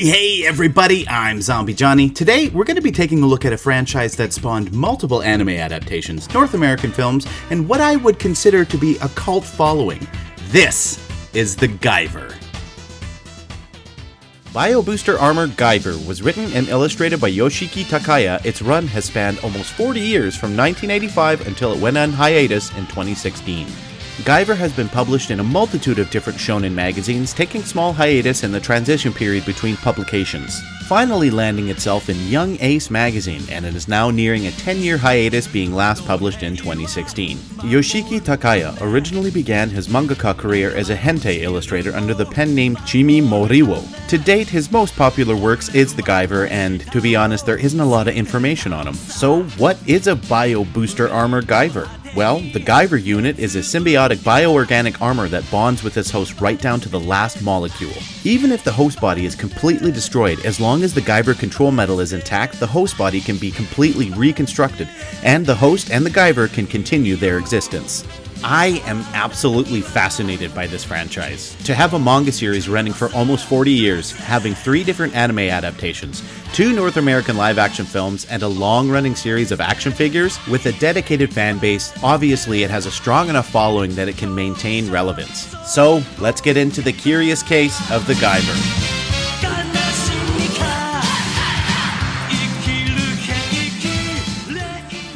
Hey everybody, I'm ZombieJohnny. Today we're going to be taking a look at a franchise that spawned multiple anime adaptations, North American films, and what I would consider to be a cult following. This is the Guyver. Bio Booster Armor Guyver was written and illustrated by Yoshiki Takaya. Its run has spanned almost 40 years from 1985 until it went on hiatus in 2016. Guyver has been published in a multitude of different shonen magazines, taking small hiatus in the transition period between publications, finally landing itself in Young Ace magazine, and it is now nearing a 10-year hiatus, being last published in 2016. Yoshiki Takaya originally began his mangaka career as a hentai illustrator under the pen name Chimi Moriwo. To date, his most popular works is the Guyver, and to be honest, there isn't a lot of information on him. So what is a Bio Booster Armor Guyver? Well, the Guyver unit is a symbiotic bioorganic armor that bonds with its host right down to the last molecule. Even if the host body is completely destroyed, as long as the Guyver control metal is intact, the host body can be completely reconstructed, and the host and the Guyver can continue their existence. I am absolutely fascinated by this franchise. To have a manga series running for almost 40 years, having 3 different anime adaptations, 2 North American live-action films, and a long-running series of action figures, with a dedicated fan base, obviously it has a strong enough following that it can maintain relevance. So, let's get into the curious case of the Guyver.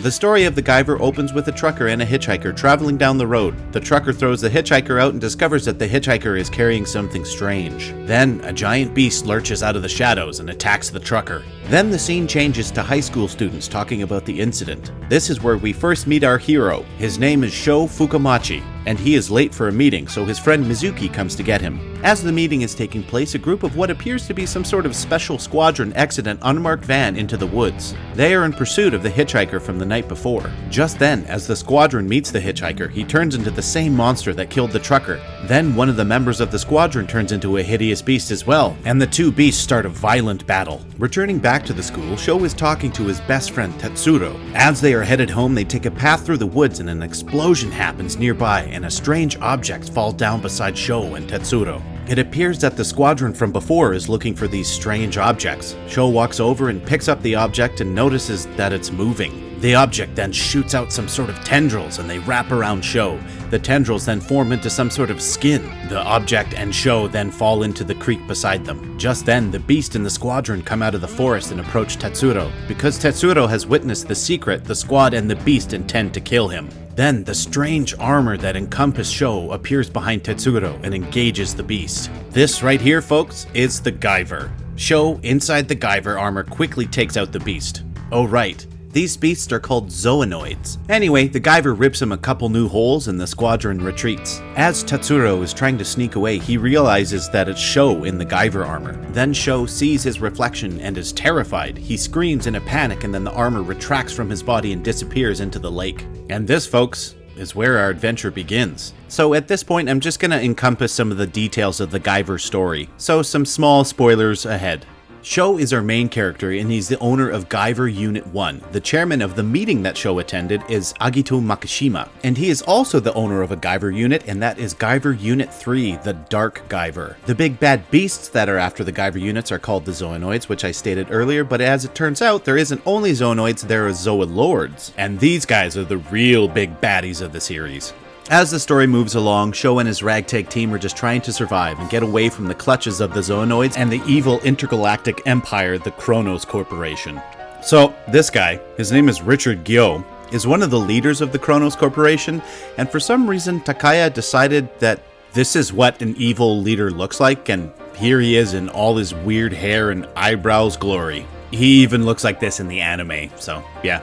The story of the Guyver opens with a trucker and a hitchhiker traveling down the road. The trucker throws the hitchhiker out and discovers that the hitchhiker is carrying something strange. Then, a giant beast lurches out of the shadows and attacks the trucker. Then the scene changes to high school students talking about the incident. This is where we first meet our hero. His name is Sho Fukumachi, and he is late for a meeting, so his friend Mizuki comes to get him. As the meeting is taking place, a group of what appears to be some sort of special squadron exit an unmarked van into the woods. They are in pursuit of the hitchhiker from the night before. Just then, as the squadron meets the hitchhiker, he turns into the same monster that killed the trucker. Then one of the members of the squadron turns into a hideous beast as well, and the two beasts start a violent battle. Returning back to the school, Sho is talking to his best friend Tetsuro. As they are headed home, they take a path through the woods and an explosion happens nearby, and a strange object falls down beside Sho and Tetsuro. It appears that the squadron from before is looking for these strange objects. Sho walks over and picks up the object and notices that it's moving. The object then shoots out some sort of tendrils and they wrap around Sho. The tendrils then form into some sort of skin. The object and Sho then fall into the creek beside them. Just then, the beast and the squadron come out of the forest and approach Tetsuro. Because Tetsuro has witnessed the secret, the squad and the beast intend to kill him. Then, the strange armor that encompassed Sho appears behind Tetsuro and engages the beast. This right here, folks, is the Guyver. Sho, inside the Guyver armor, quickly takes out the beast. Oh right, these beasts are called zoonoids. Anyway, the Guyver rips him a couple new holes and the squadron retreats. As Tetsuro is trying to sneak away, he realizes that it's Sho in the Guyver armor. Then Sho sees his reflection and is terrified. He screams in a panic and then the armor retracts from his body and disappears into the lake. And this, folks, is where our adventure begins. So at this point, I'm just gonna encompass some of the details of the Guyver story. So some small spoilers ahead. Sho is our main character and he's the owner of Guyver Unit 1. The chairman of the meeting that Sho attended is Agito Makishima, and he is also the owner of a Guyver unit, and that is Guyver Unit 3, the Dark Guyver. The big bad beasts that are after the Guyver units are called the Zoonoids, which I stated earlier, but as it turns out, there isn't only Zoonoids, there are Zoolords, and these guys are the real big baddies of the series. As the story moves along, Sho and his ragtag team are just trying to survive and get away from the clutches of the Zoonoids and the evil intergalactic empire, the Kronos Corporation. So, this guy, his name is Richard Gyo, is one of the leaders of the Kronos Corporation, and for some reason Takaya decided that this is what an evil leader looks like, and here he is in all his weird hair and eyebrows glory. He even looks like this in the anime, so yeah.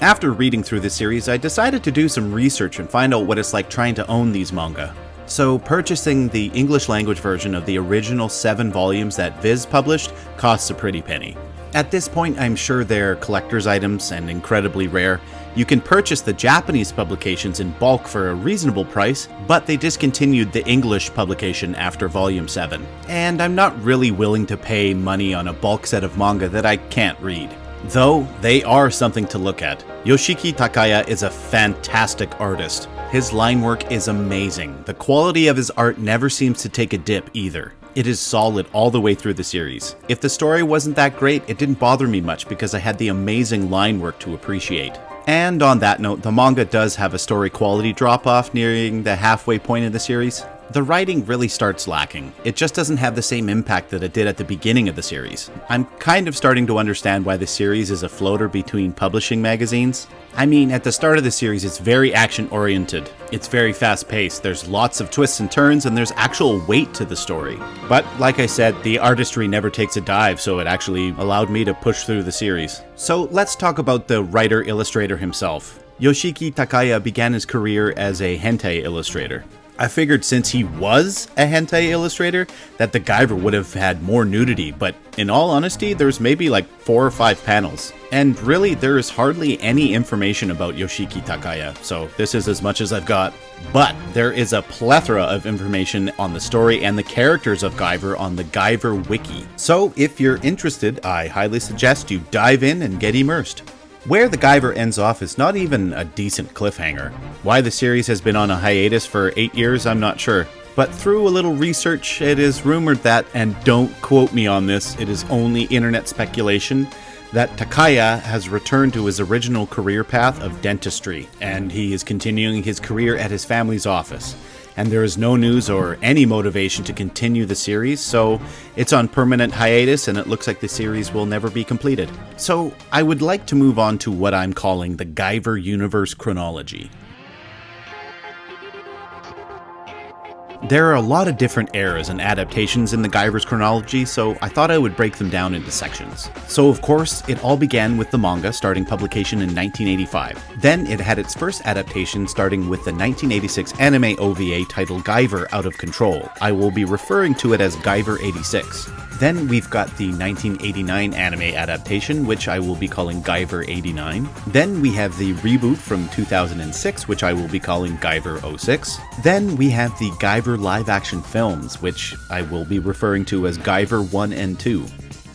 After reading through this series, I decided to do some research and find out what it's like trying to own these manga. So purchasing the English language version of the original 7 volumes that Viz published costs a pretty penny. At this point, I'm sure they're collector's items and incredibly rare. You can purchase the Japanese publications in bulk for a reasonable price, but they discontinued the English publication after volume 7. And I'm not really willing to pay money on a bulk set of manga that I can't read. Though, they are something to look at. Yoshiki Takaya is a fantastic artist. His line work is amazing. The quality of his art never seems to take a dip either. It is solid all the way through the series. If the story wasn't that great, it didn't bother me much because I had the amazing line work to appreciate. And on that note, the manga does have a story quality drop-off nearing the halfway point of the series. The writing really starts lacking. It just doesn't have the same impact that it did at the beginning of the series. I'm kind of starting to understand why the series is a floater between publishing magazines. I mean, at the start of the series, it's very action-oriented. It's very fast-paced, there's lots of twists and turns, and there's actual weight to the story. But, like I said, the artistry never takes a dive, so it actually allowed me to push through the series. So let's talk about the writer-illustrator himself. Yoshiki Takaya began his career as a hentai illustrator. I figured since he was a hentai illustrator, that the Guyver would have had more nudity, but in all honesty, there's maybe like 4 or 5 panels. And really, there is hardly any information about Yoshiki Takaya, so this is as much as I've got. But there is a plethora of information on the story and the characters of Guyver on the Guyver Wiki. So if you're interested, I highly suggest you dive in and get immersed. Where the Guyver ends off is not even a decent cliffhanger. Why the series has been on a hiatus for 8 years, I'm not sure. But through a little research, it is rumored that, and don't quote me on this, it is only internet speculation, that Takaya has returned to his original career path of dentistry, and he is continuing his career at his family's office. And there is no news or any motivation to continue the series, so it's on permanent hiatus and it looks like the series will never be completed. So I would like to move on to what I'm calling the Guyver universe chronology. There are a lot of different eras and adaptations in the Guyver's chronology, so I thought I would break them down into sections. So of course, it all began with the manga starting publication in 1985. Then it had its first adaptation starting with the 1986 anime OVA titled Guyver Out of Control. I will be referring to it as Guyver 86. Then we've got the 1989 anime adaptation, which I will be calling Guyver 89. Then we have the reboot from 2006, which I will be calling Guyver 06. Then we have the Guyver live-action films, which I will be referring to as Guyver 1 and 2.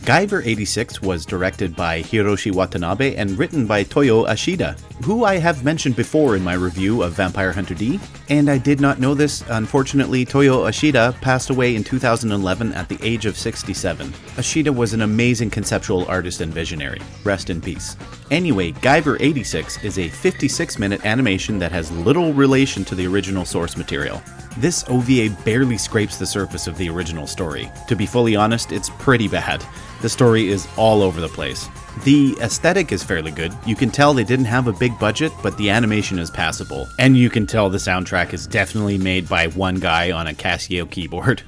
Guyver 86 was directed by Hiroshi Watanabe and written by Toyo Ashida, who I have mentioned before in my review of Vampire Hunter D. And I did not know this, unfortunately Toyo Ashida passed away in 2011 at the age of 67. Ashida was an amazing conceptual artist and visionary. Rest in peace. Anyway, Guyver 86 is a 56-minute animation that has little relation to the original source material. This OVA barely scrapes the surface of the original story. To be fully honest, it's pretty bad. The story is all over the place. The aesthetic is fairly good. You can tell they didn't have a big budget, but the animation is passable. And you can tell the soundtrack is definitely made by one guy on a Casio keyboard.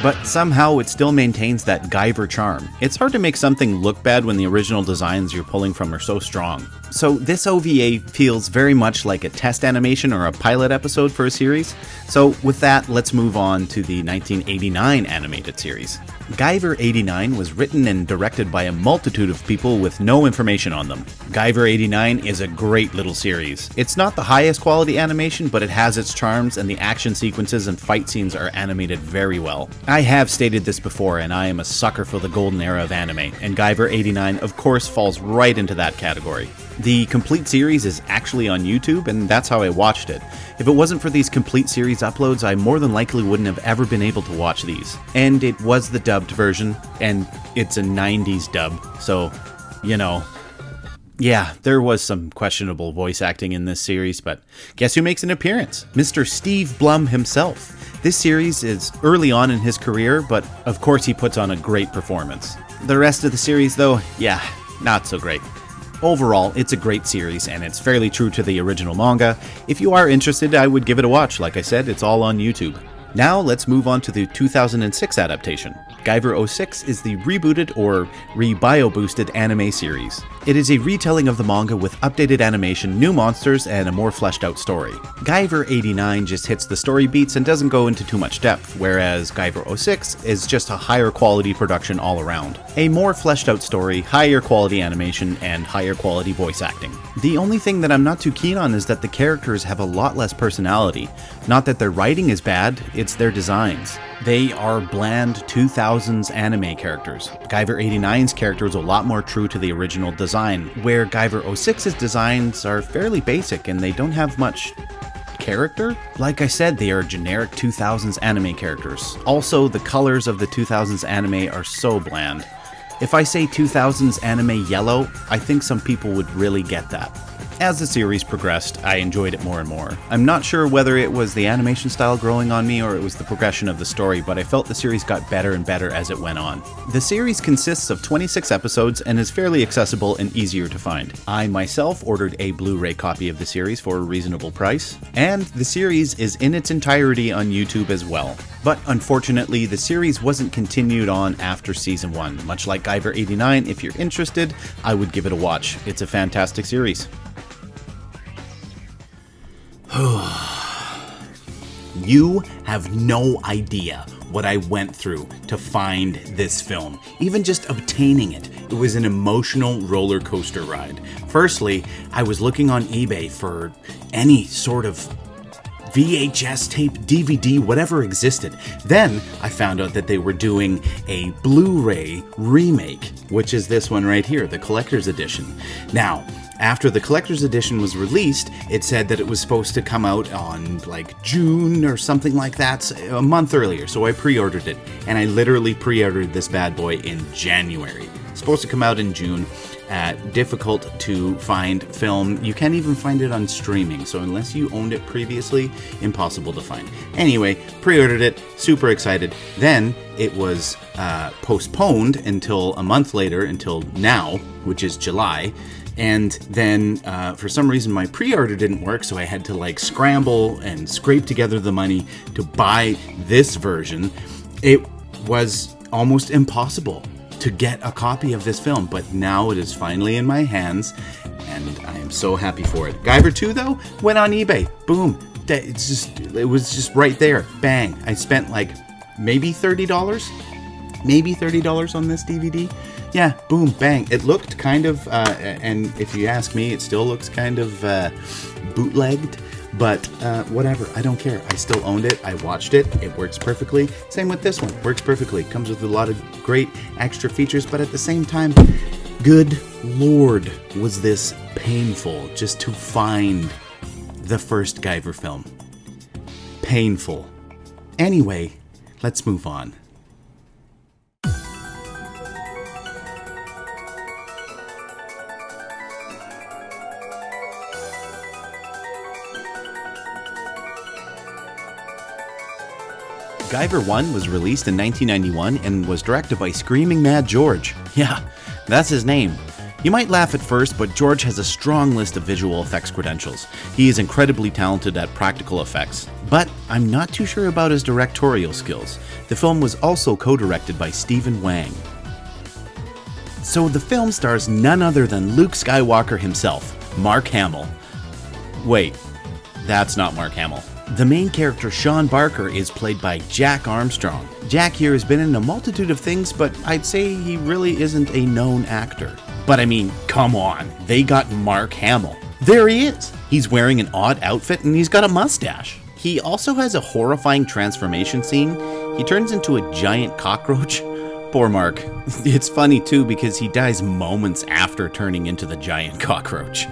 But somehow it still maintains that Guyver charm. It's hard to make something look bad when the original designs you're pulling from are so strong. So this OVA feels very much like a test animation or a pilot episode for a series. So with that, let's move on to the 1989 animated series. Guyver 89 was written and directed by a multitude of people with no information on them. Guyver 89 is a great little series. It's not the highest quality animation, but it has its charms, and the action sequences and fight scenes are animated very well. I have stated this before, and I am a sucker for the golden era of anime, and Guyver 89 of course falls right into that category. The complete series is actually on YouTube, and that's how I watched it. If it wasn't for these complete series uploads, I more than likely wouldn't have ever been able to watch these. And it was the dubbed version, and it's a 90s dub, so, you know. Yeah, there was some questionable voice acting in this series, but guess who makes an appearance? Mr. Steve Blum himself. This series is early on in his career, but of course he puts on a great performance. The rest of the series, though, yeah, not so great. Overall, it's a great series, and it's fairly true to the original manga. If you are interested, I would give it a watch. Like I said, it's all on YouTube. Now, let's move on to the 2006 adaptation. Guyver 06 is the rebooted or re-bio-boosted anime series. It is a retelling of the manga with updated animation, new monsters, and a more fleshed out story. Guyver 89 just hits the story beats and doesn't go into too much depth, whereas Guyver 06 is just a higher quality production all around. A more fleshed out story, higher quality animation, and higher quality voice acting. The only thing that I'm not too keen on is that the characters have a lot less personality. Not that their writing is bad, it's their designs. They are bland 2000s anime characters. Guyver 89's character is a lot more true to the original design, where Guyver 06's designs are fairly basic and they don't have much character. Like I said, they are generic 2000s anime characters. Also, the colors of the 2000s anime are so bland. If I say 2000s anime yellow, I think some people would really get that. As the series progressed, I enjoyed it more and more. I'm not sure whether it was the animation style growing on me or it was the progression of the story, but I felt the series got better and better as it went on. The series consists of 26 episodes and is fairly accessible and easier to find. I myself ordered a Blu-ray copy of the series for a reasonable price, and the series is in its entirety on YouTube as well. But unfortunately, the series wasn't continued on after season 1. Much like Guyver 89, if you're interested, I would give it a watch. It's a fantastic series. You have no idea what I went through to find this film. Even just obtaining it, it was an emotional roller coaster ride. Firstly, I was looking on eBay for any sort of VHS tape, DVD, whatever existed. Then I found out that they were doing a Blu-ray remake, which is this one right here, the collector's edition. Now, after the collector's edition was released, it said that it was supposed to come out on like June or something like that, a month earlier. So I pre-ordered it, and I literally pre-ordered this bad boy in January. It's supposed to come out in June. Difficult to find film. You can't even find it on streaming, so unless you owned it previously, impossible to find. Anyway, pre-ordered it, super excited. Then it was postponed until a month later, until now, which is July. And then for some reason my pre-order didn't work, so I had to like scramble and scrape together the money to buy this version. It was almost impossible to get a copy of this film, but now it is finally in my hands, and I am so happy for it. Guyver 2, though, went on eBay. Boom. It was just right there. Bang. I spent like maybe $30? Maybe $30 on this DVD. Yeah, boom, bang. It looked kind of, and if you ask me, it still looks kind of bootlegged. But whatever, I don't care. I still owned it. I watched it. It works perfectly. Same with this one. Works perfectly. Comes with a lot of great extra features, but at the same time, good Lord, was this painful just to find the first Guyver film. Painful. Anyway, let's move on. Guyver 1 was released in 1991 and was directed by Screaming Mad George. Yeah, that's his name. You might laugh at first, but George has a strong list of visual effects credentials. He is incredibly talented at practical effects. But I'm not too sure about his directorial skills. The film was also co-directed by Stephen Wang. So the film stars none other than Luke Skywalker himself, Mark Hamill. Wait, that's not Mark Hamill. The main character, Sean Barker, is played by Jack Armstrong. Jack here has been in a multitude of things, but I'd say he really isn't a known actor. But I mean, come on, they got Mark Hamill. There he is. He's wearing an odd outfit and he's got a mustache. He also has a horrifying transformation scene. He turns into a giant cockroach. Poor Mark. It's funny too because he dies moments after turning into the giant cockroach.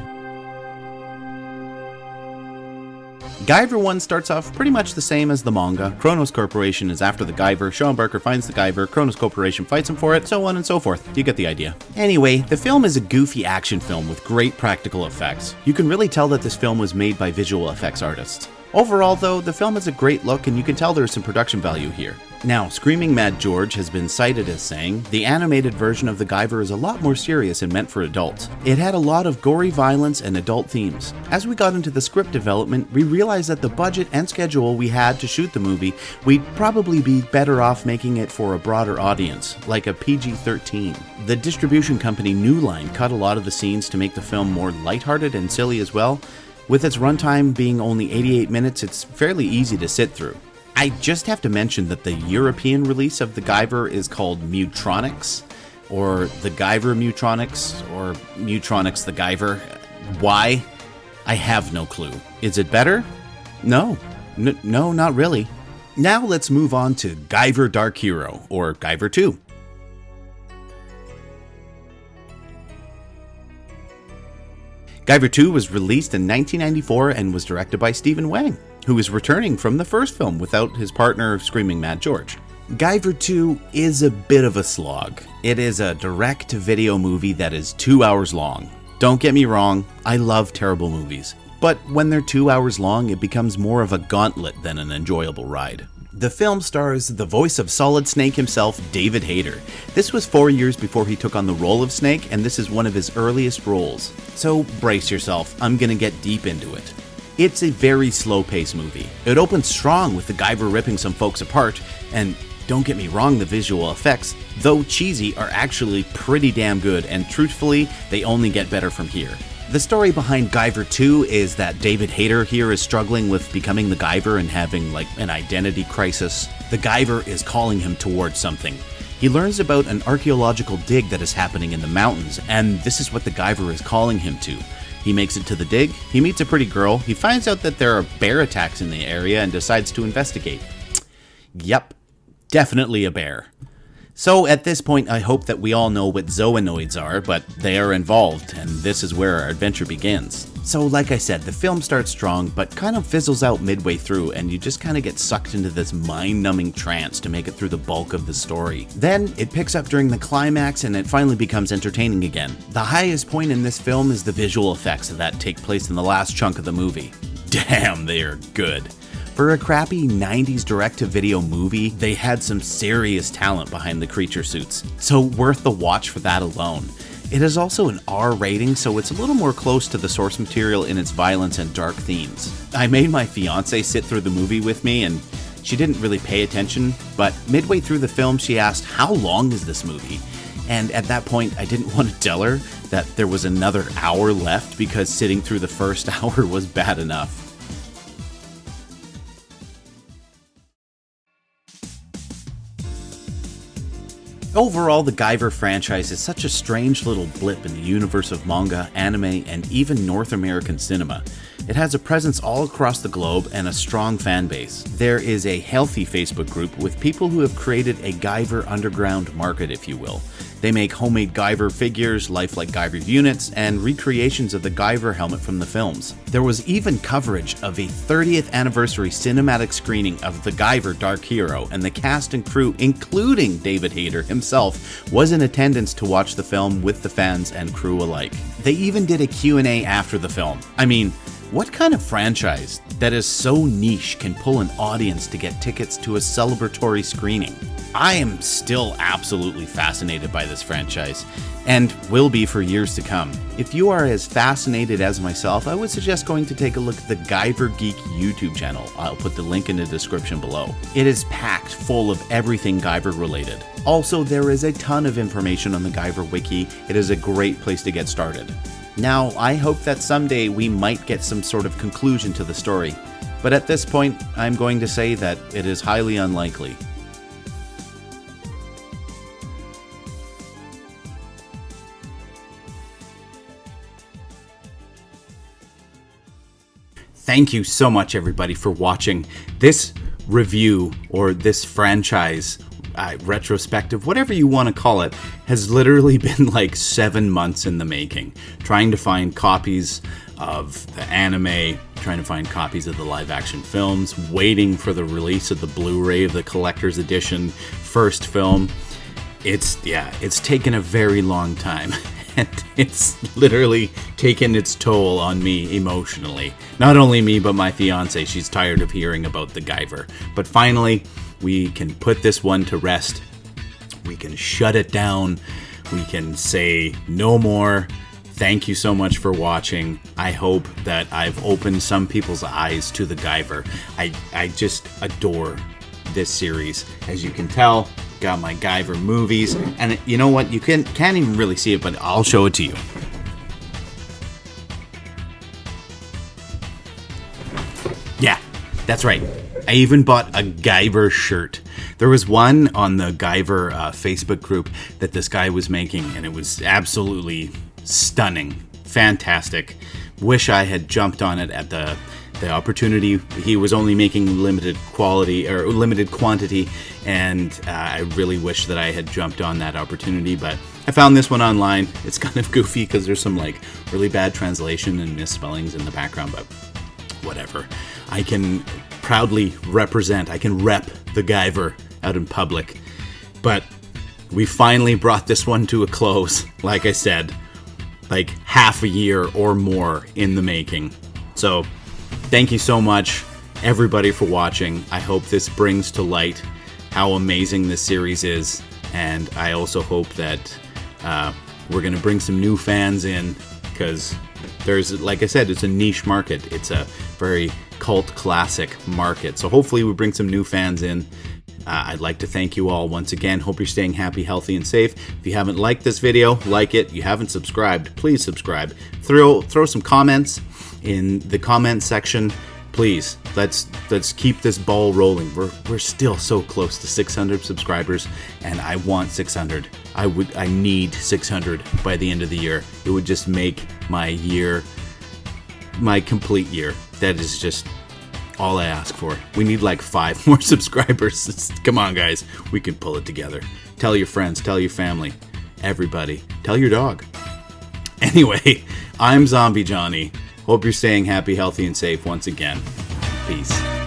Guyver 1 starts off pretty much the same as the manga. Kronos Corporation is after the Guyver, Sean Barker finds the Guyver, Kronos Corporation fights him for it, so on and so forth. You get the idea. Anyway, the film is a goofy action film with great practical effects. You can really tell that this film was made by visual effects artists. Overall, though, the film has a great look and you can tell there's some production value here. Now, Screaming Mad George has been cited as saying, the animated version of the Guyver is a lot more serious and meant for adults. It had a lot of gory violence and adult themes. As we got into the script development, we realized that the budget and schedule we had to shoot the movie, we'd probably be better off making it for a broader audience, like a PG-13. The distribution company New Line cut a lot of the scenes to make the film more lighthearted and silly as well. With its runtime being only 88 minutes, it's fairly easy to sit through. I just have to mention that the European release of the Guyver is called Mutronics, or the Guyver Mutronics, or Mutronics the Guyver. Why? I have no clue. Is it better? No, not really. Now let's move on to Guyver Dark Hero, or Guyver 2. Guyver 2 was released in 1994 and was directed by Stephen Wang, who is returning from the first film without his partner Screaming Mad George. Guyver 2 is a bit of a slog. It is a direct-to-video movie that is 2 hours long. Don't get me wrong, I love terrible movies, but when they're 2 hours long, it becomes more of a gauntlet than an enjoyable ride. The film stars the voice of Solid Snake himself, David Hayter. This was 4 years before he took on the role of Snake, and this is one of his earliest roles. So brace yourself, I'm gonna get deep into it. It's a very slow-paced movie. It opens strong with the Guyver ripping some folks apart, and don't get me wrong, the visual effects, though cheesy, are actually pretty damn good, and truthfully, they only get better from here. The story behind Guyver 2 is that David Hayter here is struggling with becoming the Guyver and having like an identity crisis. The Guyver is calling him towards something. He learns about an archaeological dig that is happening in the mountains, and this is what the Guyver is calling him to. He makes it to the dig, he meets a pretty girl, he finds out that there are bear attacks in the area and decides to investigate. Yep, definitely a bear. So at this point, I hope that we all know what zoonoids are, but they are involved, and this is where our adventure begins. So like I said, the film starts strong, but kind of fizzles out midway through, and you just kind of get sucked into this mind-numbing trance to make it through the bulk of the story. Then, it picks up during the climax, and it finally becomes entertaining again. The highest point in this film is the visual effects that take place in the last chunk of the movie. Damn, they are good. For a crappy 90s direct-to-video movie, they had some serious talent behind the creature suits, so worth the watch for that alone. It is also an R rating, so it's a little more close to the source material in its violence and dark themes. I made my fiance sit through the movie with me, and she didn't really pay attention, but midway through the film she asked, "How long is this movie?" And at that point, I didn't want to tell her that there was another hour left because sitting through the first hour was bad enough. Overall, the Guyver franchise is such a strange little blip in the universe of manga, anime, and even North American cinema. It has a presence all across the globe and a strong fan base. There is a healthy Facebook group with people who have created a Guyver underground market, if you will. They make homemade Guyver figures, lifelike Guyver units, and recreations of the Guyver helmet from the films. There was even coverage of a 30th anniversary cinematic screening of the Guyver Dark Hero, and the cast and crew, including David Hayter himself, was in attendance to watch the film with the fans and crew alike. They even did a Q&A after the film. I mean, what kind of franchise that is so niche can pull an audience to get tickets to a celebratory screening? I am still absolutely fascinated by this franchise, and will be for years to come. If you are as fascinated as myself, I would suggest going to take a look at the Guyver Geek YouTube channel. I'll put the link in the description below. It is packed full of everything Guyver related. Also, there is a ton of information on the Guyver Wiki. It is a great place to get started. Now, I hope that someday we might get some sort of conclusion to the story, but at this point, I'm going to say that it is highly unlikely. Thank you so much, everybody, for watching this review, or this franchise retrospective, whatever you want to call it, has literally been like 7 months in the making. Trying to find copies of the anime, trying to find copies of the live action films, waiting for the release of the Blu-ray of the collector's edition first film. It's taken a very long time. and it's literally taken its toll on me emotionally. Not only me, but my fiance. She's tired of hearing about the Guyver. But finally, we can put this one to rest. We can shut it down. We can say no more. Thank you so much for watching. I hope that I've opened some people's eyes to the Guyver. I just adore this series. As you can tell, got my Guyver movies. And you know what? You can't even really see it, but I'll show it to you. Yeah, that's right. I even bought a Guyver shirt. There was one on the Guyver Facebook group that this guy was making, and it was absolutely stunning. Fantastic. Wish I had jumped on it at the opportunity. He was only making limited quantity, and I really wish that I had jumped on that opportunity, but I found this one online. It's kind of goofy because there's some like really bad translation and misspellings in the background, but whatever. I can proudly represent, I can rep the Guyver out in public. But we finally brought this one to a close. Like I said, like half a year or more in the making. So thank you so much, everybody, for watching. I hope this brings to light how amazing this series is. And I also hope that we're going to bring some new fans in, because there's, like I said, it's a niche market. It's a very cult classic market. So hopefully we bring some new fans in. I'd like to thank you all once again. Hope you're staying happy, healthy, and safe. If you haven't liked this video, like it. If you haven't subscribed, please subscribe. Throw some comments in the comment section. Please, let's keep this ball rolling. We're still so close to 600 subscribers, and I want 600. I need 600 by the end of the year. It would just make my year, my complete year. That is just all I ask for. We need like 5 more subscribers. Come on, guys. We can pull it together. Tell your friends, tell your family, everybody. Tell your dog. Anyway, I'm ZombieJohnny. Hope you're staying happy, healthy, and safe once again. Peace.